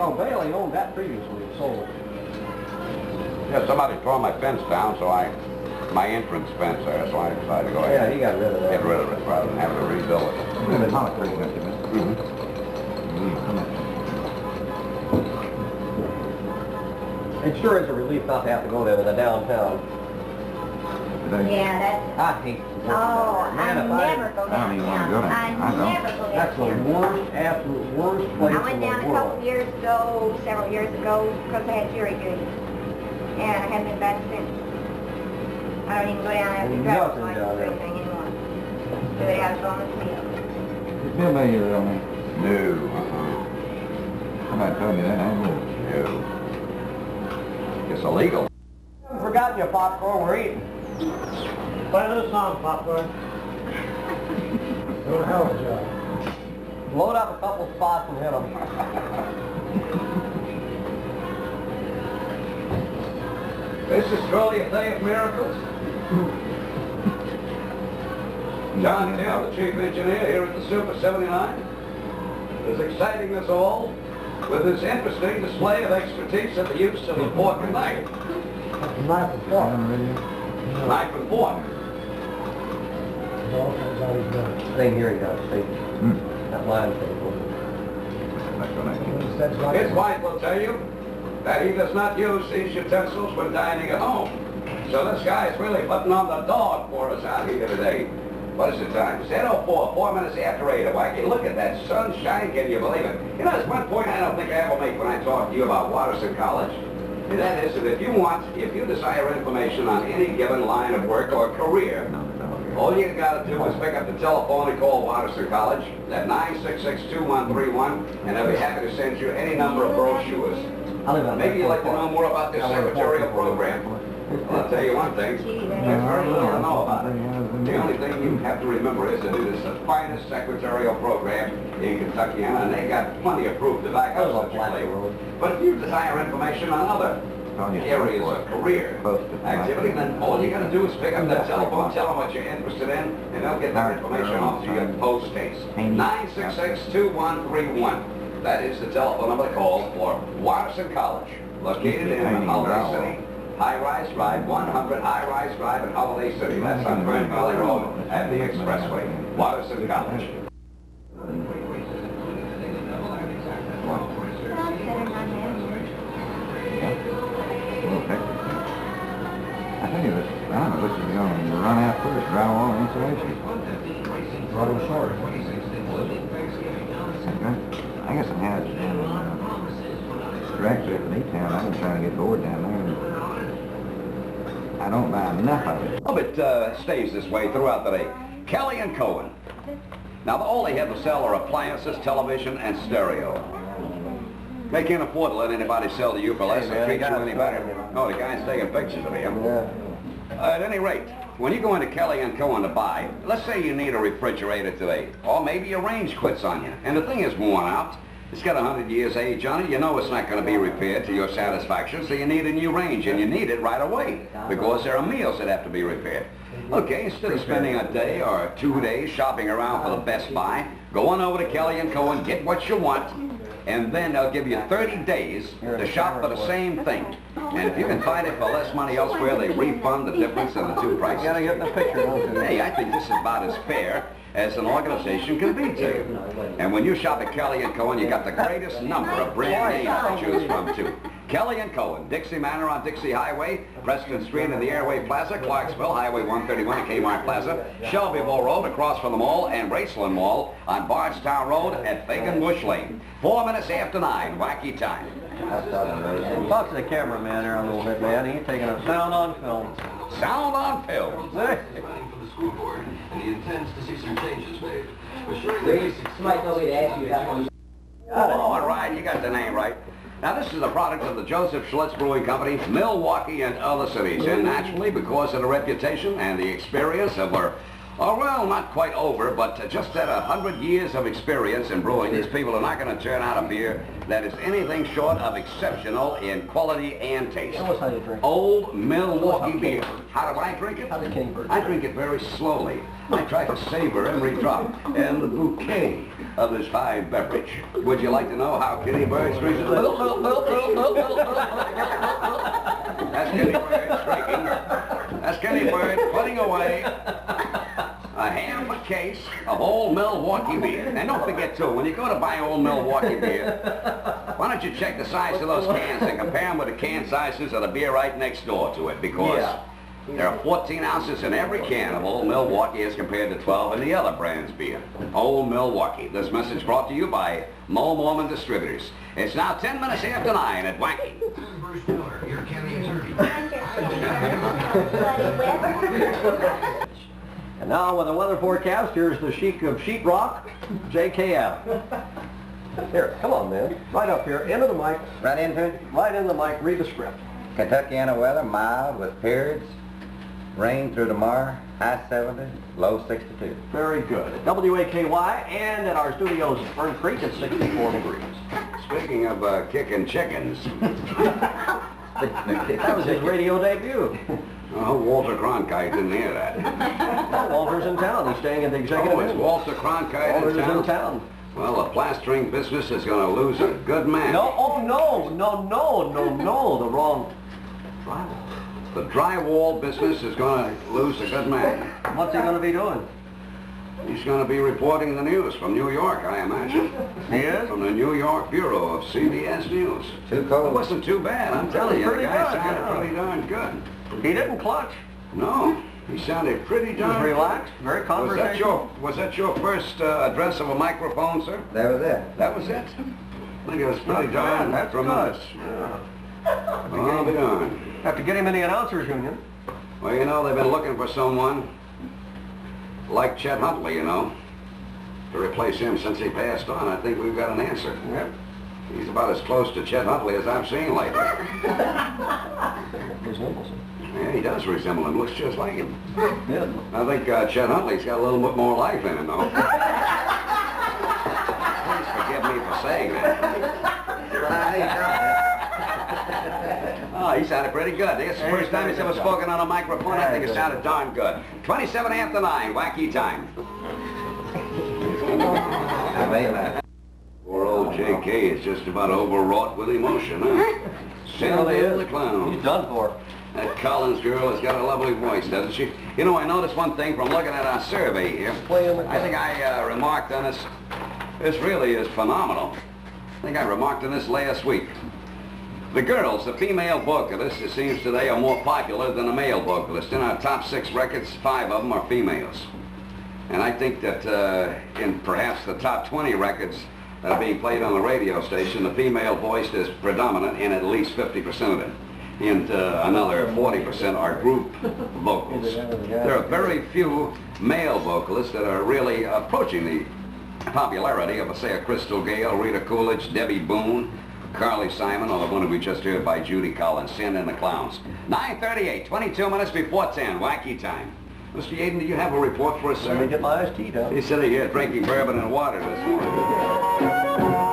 Oh, Bailey owned that previously, sold it. Yeah, somebody tore my fence down, so my entrance fence there, so I decided to go ahead. Yeah, he got rid of that. Get rid of it rather than having to rebuild it. It sure is a relief not to have to go there to the downtown. Yeah, that's... I hate Oh, I never go downtown. I never go That's the downtown. worst, absolute worst place I went in the down a world. couple years ago, several years ago, because I had jury duty. And I haven't been back since. I don't even go down after driver's Nothing license down or there. anything anymore. Do it out of bonus meal. It's been by your real name. No. Somebody told me that, I know. No. It's illegal. Haven't forgotten your popcorn, we're eating. Play this song, popcorn. Do a hell of a job. Load up a couple spots and hit them. This is truly a day of miracles. John Hill, the chief engineer here at the Super 79, is exciting us all with his interesting display of expertise in the use of the fork and knife. Knife and fork. Knife and fork. Same here, he does. That line table. His wife will tell you that he does not use these utensils when dining at home. So this guy is really putting on the dog for us out here today. What is the time? 10:04, 4 minutes after 8. Wacky, look at that sunshine, can you believe it? You know, there's one point I don't think I ever make when I talk to you about Watterson College. And that is that if you desire information on any given line of work or career, all you got to do is pick up the telephone and call Watterson College at 966-2131, and they'll be happy to send you any number of brochures. Maybe you'd like to know more about this secretarial program. Well, I'll tell you one thing, there's very little to know about it. The only thing you have to remember is that it is the finest secretarial program in Kentucky, and they got plenty of proof to back up such a claim. But if you desire information on other areas of career activity, then all you got to do is pick up that telephone, tell them what you're interested in, and they'll get that information off to you post-haste. 966-2131. That is the telephone number to call for Watterson College, located in Holiday City. High-Rise Drive, 100 High-Rise Drive in Holiday City. That's on Grand Valley Road at the Expressway. Watterson College. I think it was, I don't know, which is going to run out first, drywall and insulation. Running short. I guess I had it down directly at E-Town. I've been trying to get bored down there. I don't buy enough of it. Oh, it stays this way throughout the day. Kelly and Cohen. Now, all they have to sell are appliances, television, and stereo. They can't afford to let anybody sell to you for less than treat you any better. Oh, the guy's taking pictures of him. Yeah. At any rate, when you go into Kelly and Cohen to buy, let's say you need a refrigerator today, or maybe your range quits on you, and the thing is worn out. It's got 100 years age on it. You know it's not going to be repaired to your satisfaction, so you need a new range, and you need it right away, because there are meals that have to be repaired. Okay, instead of spending a day or 2 days shopping around for the Best Buy, go on over to Kelly and Cohen, get what you want, and then they'll give you 30 days to shop for the same thing. And if you can find it for less money elsewhere, they refund the difference in the two prices. You gotta get in the picture, don't you? Hey, I think this is about as fair as an organization can be to you. And when you shop at Kelly & Cohen, you got the greatest number of brand names to choose from, too. Kelly & Cohen, Dixie Manor on Dixie Highway, Preston Street in the Airway Plaza, Clarksville, Highway 131 at Kmart Plaza, Shelbyville Road across from the mall, and Raceland Mall on Bardstown Road at Fagan Bush Lane. 4 minutes after 9, wacky time. Talk to the cameraman there a little bit, man. He's taking a sound on film. Sound on film. School board, and he intends to see some changes made. Somebody told me to ask you that one. Oh, all right, you got the name right. Now, this is a product of the Joseph Schlitz Brewing Company, Milwaukee, and other cities. And naturally, because of the reputation and the experience of our Oh, well, not quite over, but just at 100 years of experience in brewing, these people are not going to turn out a beer that is anything short of exceptional in quality and taste. Tell us how you drink it. Old Milwaukee beer. How do I drink it? How did King Bird I drink it very slowly. I try to savor every drop and the bouquet of this fine beverage. Would you like to know how Kitty Bird drinks it? That's Kitty Bird drinking. That's Kitty Bird putting away a half a case of Old Milwaukee beer. And don't forget, too, when you go to buy Old Milwaukee beer, why don't you check the size of those cans and compare them with the can sizes of the beer right next door to it, because there are 14 ounces in every can of Old Milwaukee as compared to 12 in the other brand's beer. Old Milwaukee. This message brought to you by Mo Mormon Distributors. It's now 10 minutes after 9 at WAKY. Bruce Miller, your county attorney. And now with the weather forecast, here's the Sheik of Sheetrock, JKF. Here, come on, man. Right up here, into the mic. Right into it? Right in the mic, read the script. Kentuckiana weather, mild with periods. Rain through tomorrow, high 70, low 62. Very good. At WAKY and at our studios at Fern Creek at 64 degrees. Speaking of kicking chickens, That was his radio debut. oh, Walter Cronkite didn't hear that. Well, Walter's in town. He's staying at the executive. Oh, it's Inn. Walter Cronkite Walter's in town? in town. Well, the plastering business is going to lose a good man. No, oh, no, the wrong drywall. The drywall business is going to lose a good man. What's he going to be doing? He's going to be reporting the news from New York, I imagine. He is? From the New York Bureau of CBS News. Too It cold. wasn't too bad, I'm telling you. The Pretty guy good, sounded yeah. pretty darn good. He didn't clutch. No, he sounded pretty He was darn relaxed, very conversational. Was that your first address of a microphone, sir? That was it. That was it? I think it was pretty Not darn bad, that's tremendous. good. Yeah. Well, I'll be darned. Have to get him in the announcers union. Well, you know, they've been looking for someone like Chet Huntley, you know, to replace him since he passed on. I think we've got an answer. Yep. He's about as close to Chet Huntley as I've seen lately. Yeah, he does resemble him. Looks just like him. Yeah. I think Chet Huntley's got a little bit more life in him, though. Please forgive me for saying that. Oh, he sounded pretty good. This is the first time he's ever spoken on a microphone. I think it sounded darn good. 27 after 9, WAKY time. I mean that. Poor old J.K. is just about overwrought with emotion, huh? Send Really in is. the clown. He's done for. That Collins girl has got a lovely voice, doesn't she? You know, I noticed one thing from looking at our survey here. I think I remarked on this. This really is phenomenal. I think I remarked on this last week. The girls, the female vocalists, it seems today, are more popular than the male vocalists. In our top 6 records, 5 of them are females. And I think that in perhaps the top 20 records that are being played on the radio station, the female voice is predominant in at least 50% of them. And another 40% are group vocals. There are very few male vocalists that are really approaching the popularity of, say, a Crystal Gale, Rita Coolidge, Debbie Boone, Carly Simon, or the one we just heard by Judy Collins, Send in the Clowns. 9:38, 22 minutes before 10, WAKY time. Mr. Yadon, do you have a report for us, sir? Let me get my iced tea down. He said he had drinking bourbon and water this morning.